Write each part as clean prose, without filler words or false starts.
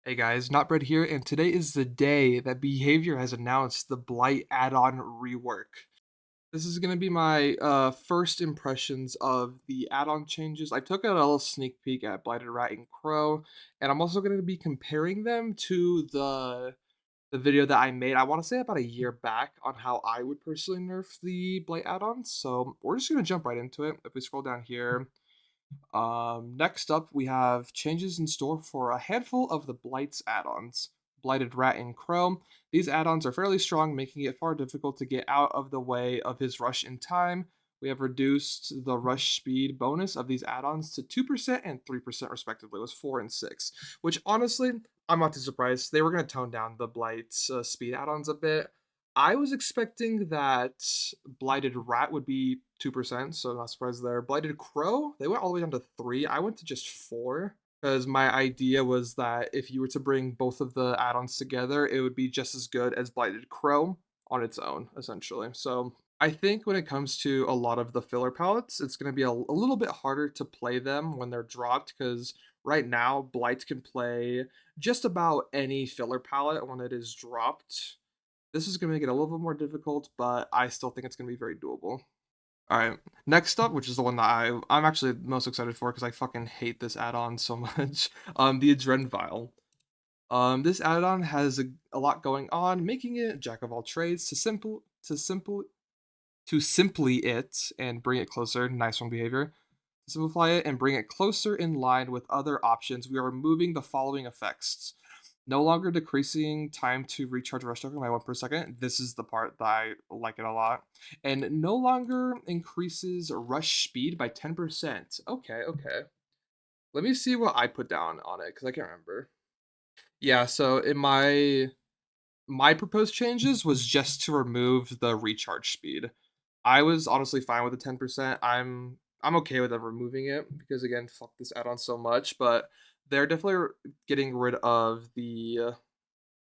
Hey guys, Notbread here, and today is the day that Behavior has announced the Blight add-on rework. This is going to be my first impressions of the add-on changes. I took a little sneak peek at Blighted Rat and Crow, and I'm also going to be comparing them to the video that I made, I want to say about a year back, on how I would personally nerf the Blight add-ons. So we're just going to jump right into it. If we scroll down here, next up, we have changes in store for a handful of the Blight's add-ons. Blighted Rat and Crow. These add-ons are fairly strong, making it far difficult to get out of the way of his rush in time. We have reduced the rush speed bonus of these add-ons to 2% and 3% respectively. It was 4 and 6, which honestly, I'm not too surprised. They were going to tone down the Blight's speed add-ons a bit. I was expecting that Blighted Rat would be 2%, so not surprised there. Blighted Crow, they went all the way down to 3. I went to just 4 because my idea was that if you were to bring both of the add-ons together, it would be just as good as Blighted Crow on its own, essentially. So I think when it comes to a lot of the filler palettes, it's going to be a little bit harder to play them when they're dropped because right now, Blight can play just about any filler palette when it is dropped. This is going to make it a little bit more difficult, but I still think it's going to be very doable. All right, next up, which is the one that I'm actually most excited for because I fucking hate this add-on so much. The Adren Vial. This add-on has a lot going on, making it jack of all trades to simply it and bring it closer. Nice one, Behavior. To simplify it and bring it closer in line with other options, we are removing the following effects. No longer decreasing time to recharge rush token by 1 per second. This is the part that I like it a lot. And no longer increases rush speed by 10%. Okay, okay. Let me see what I put down on it, because I can't remember. Yeah, so in my proposed changes was just to remove the recharge speed. I was honestly fine with the 10%. I'm okay with them removing it because again, fuck this add-on so much, but they're definitely getting rid of the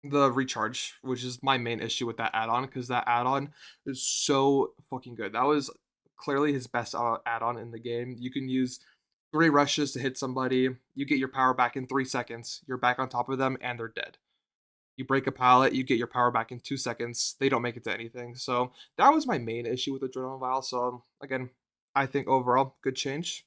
recharge, which is my main issue with that add-on because that add-on is so fucking good. That was clearly his best add-on in the game. You can use 3 rushes to hit somebody, you get your power back in 3 seconds, you're back on top of them, and they're dead. You break a pallet, you get your power back in 2 seconds. They don't make it to anything. So that was my main issue with the Adrenaline Vial. So again, I think overall good change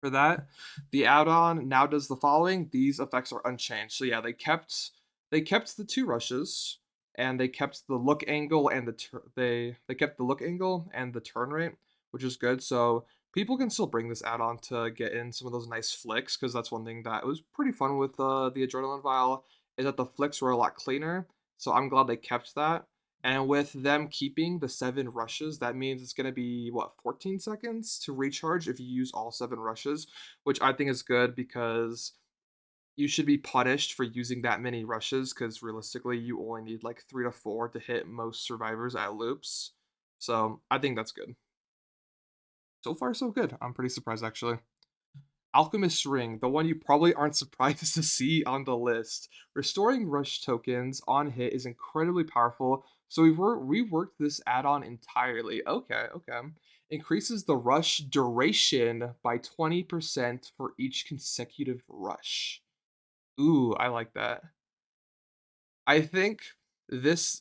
for that. The add-on now does the following. These effects are unchanged. So yeah, they kept the 2 rushes and they kept the look angle and they kept the look angle and the turn rate, which is good. So people can still bring this add-on to get in some of those nice flicks because that's one thing that was pretty fun with the Adrenaline Vial is that the flicks were a lot cleaner. So I'm glad they kept that. And with them keeping the 7 rushes, that means it's going to be, what, 14 seconds to recharge if you use all 7 rushes, which I think is good because you should be punished for using that many rushes because realistically, you only need like 3 to 4 to hit most survivors at loops. So I think that's good. So far, so good. I'm pretty surprised actually. Alchemist Ring, the one you probably aren't surprised to see on the list. Restoring rush tokens on hit is incredibly powerful, so we've reworked this add-on entirely. Okay, okay. Increases the rush duration by 20% for each consecutive rush. Ooh, I like that. I think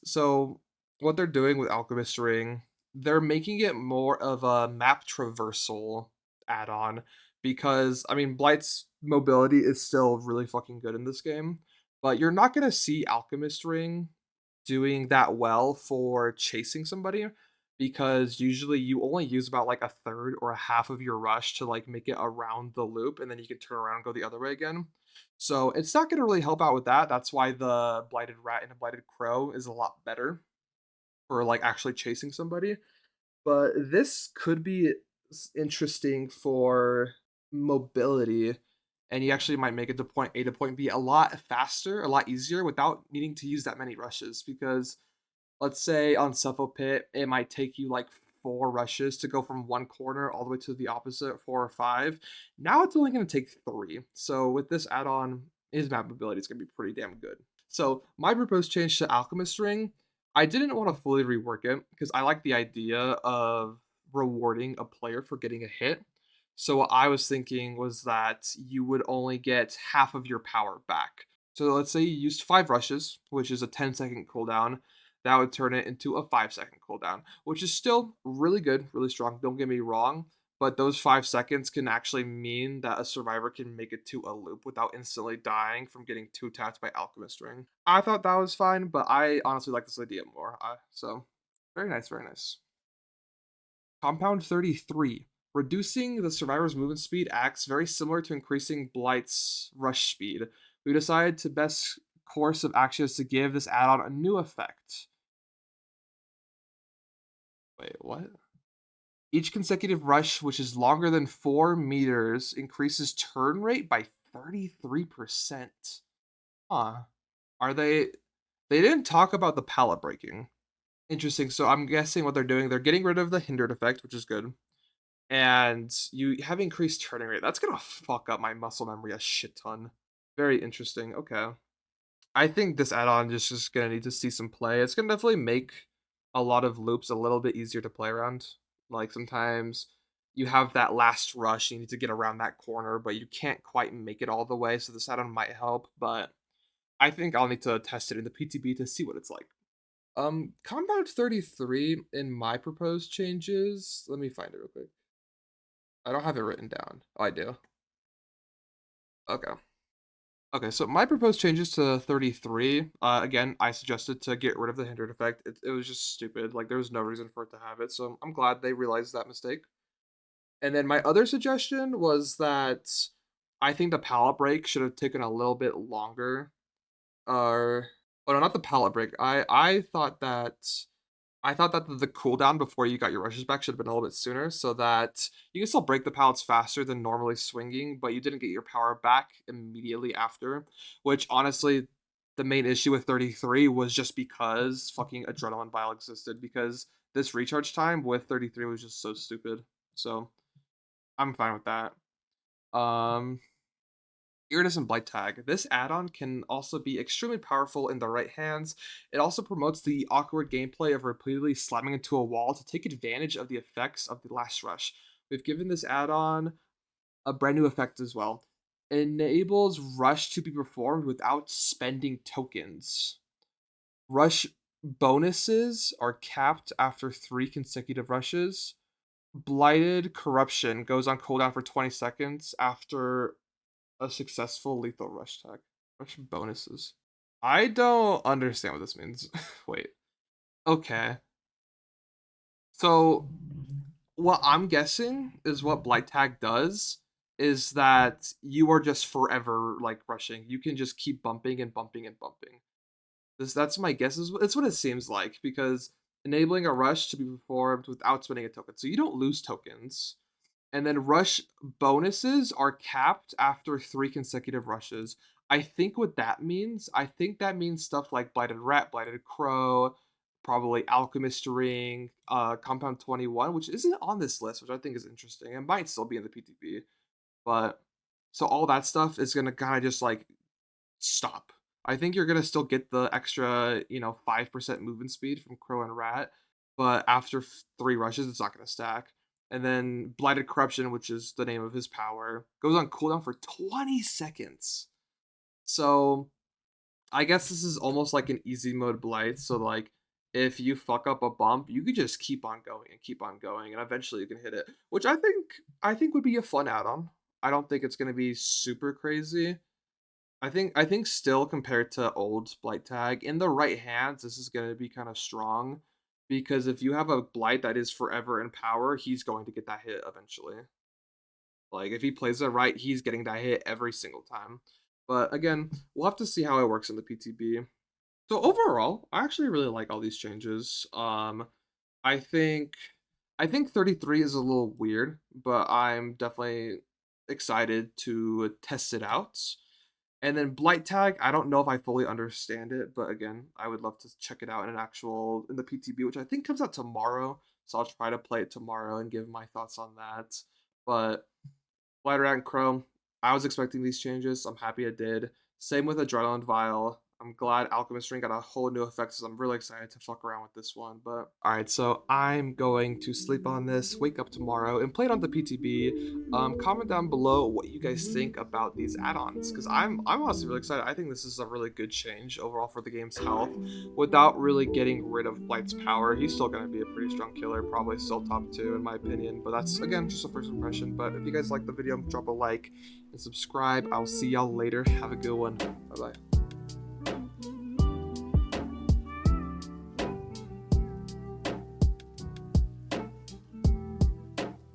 so what they're doing with Alchemist Ring, they're making it more of a map traversal add-on because I mean Blight's mobility is still really fucking good in this game, but you're not gonna see Alchemist Ring doing that well for chasing somebody because usually you only use about like a third or a half of your rush to like make it around the loop and then you can turn around and go the other way again. So it's not going to really help out with that. That's why the Blighted Rat and a Blighted Crow is a lot better for like actually chasing somebody. But this could be interesting for mobility, and you actually might make it to point A to point B a lot faster, a lot easier without needing to use that many rushes. Because let's say on Cepho Pit, it might take you like 4 rushes to go from one corner all the way to the opposite, 4 or 5. Now it's only going to take 3. So with this add-on, his map ability is going to be pretty damn good. So my proposed change to Alchemist Ring, I didn't want to fully rework it because I like the idea of rewarding a player for getting a hit. So what I was thinking was that you would only get half of your power back. So let's say you used 5 rushes, which is a 10-second cooldown. That would turn it into a 5-second cooldown, which is still really good, really strong. Don't get me wrong, but those 5 seconds can actually mean that a survivor can make it to a loop without instantly dying from getting two tapped by Alchemist Ring. I thought that was fine, but I honestly like this idea more. So very nice, very nice. Compound 33. Reducing the survivor's movement speed acts very similar to increasing Blight's rush speed. We decided to best course of action is to give this add-on a new effect. Wait, what? Each consecutive rush, which is longer than 4 meters, increases turn rate by 33%. Huh. Are they. They didn't talk about the pallet breaking. Interesting. So I'm guessing what they're doing, they're getting rid of the hindered effect, which is good. And you have increased turning rate. That's gonna fuck up my muscle memory a shit ton. Very interesting. Okay. I think this add-on is just gonna need to see some play. It's gonna definitely make a lot of loops a little bit easier to play around. Like sometimes you have that last rush, you need to get around that corner, but you can't quite make it all the way. So this add-on might help, but I think I'll need to test it in the PTB to see what it's like. Compound 33 in my proposed changes. Let me find it real quick. I don't have it written down. Oh, I do. Okay. Okay, so my proposed changes to 33, again, I suggested to get rid of the hindered effect. It was just stupid. Like, there was no reason for it to have it, so I'm glad they realized that mistake. And then my other suggestion was that I think the pallet break should have taken a little bit longer. Oh no, not the pallet break. I thought that the cooldown before you got your rushes back should have been a little bit sooner, so that you can still break the pallets faster than normally swinging, but you didn't get your power back immediately after. Which honestly, the main issue with 33 was just because fucking Adrenaline Vial existed, because this recharge time with 33 was just so stupid. So I'm fine with that. Um Iridescent Blight Tag. This add-on can also be extremely powerful in the right hands. It also promotes the awkward gameplay of repeatedly slamming into a wall to take advantage of the effects of the last rush. We've given this add-on a brand new effect as well. It enables rush to be performed without spending tokens. Rush bonuses are capped after 3 consecutive rushes. Blighted Corruption goes on cooldown for 20 seconds after a successful lethal rush tag. Rush bonuses. I don't understand what this means. Wait. Okay. So what I'm guessing is what Blight Tag does is that you are just forever like rushing. You can just keep bumping and bumping and bumping. That's my guess. It's what it seems like, because enabling a rush to be performed without spending a token. So you don't lose tokens. And then rush bonuses are capped after 3 consecutive rushes. I think that means stuff like Blighted Rat, Blighted Crow, probably Alchemist Ring, Compound 21, which isn't on this list, which I think is interesting. It might still be in the PTB. But so all that stuff is gonna kind of just like stop. I think you're gonna still get the extra, 5% movement speed from Crow and Rat, but after 3 rushes, it's not gonna stack. And then Blighted Corruption, which is the name of his power, goes on cooldown for 20 seconds. So I guess this is almost like an easy mode Blight. So like if you fuck up a bump, you could just keep on going and keep on going, and eventually you can hit it, which I think would be a fun add-on. I don't think it's gonna be super crazy. I think still compared to old Blight Tag, in the right hands, this is gonna be kind of strong, because if you have a Blight that is forever in power, he's going to get that hit eventually. Like if he plays it right, he's getting that hit every single time. But again, we'll have to see how it works in the PTB. So overall, I actually really like all these changes. I think I think 33 is a little weird, but I'm definitely excited to test it out. And then Blight Tag, I don't know if I fully understand it, but again, I would love to check it out in the PTB, which I think comes out tomorrow. So I'll try to play it tomorrow and give my thoughts on that. But Blight Rat and Crow, I was expecting these changes. I'm happy I did. Same with Adrenaline Vial. I'm glad Alchemist Ring got a whole new effect, so I'm really excited to fuck around with this one. But alright, so I'm going to sleep on this, wake up tomorrow, and play it on the PTB. Comment down below what you guys think about these add-ons, because I'm honestly really excited. I think this is a really good change overall for the game's health, without really getting rid of Blight's power. He's still going to be a pretty strong killer, probably still top 2 in my opinion, but that's, again, just a first impression. But if you guys like the video, drop a like and subscribe. I'll see y'all later. Have a good one. Bye-bye.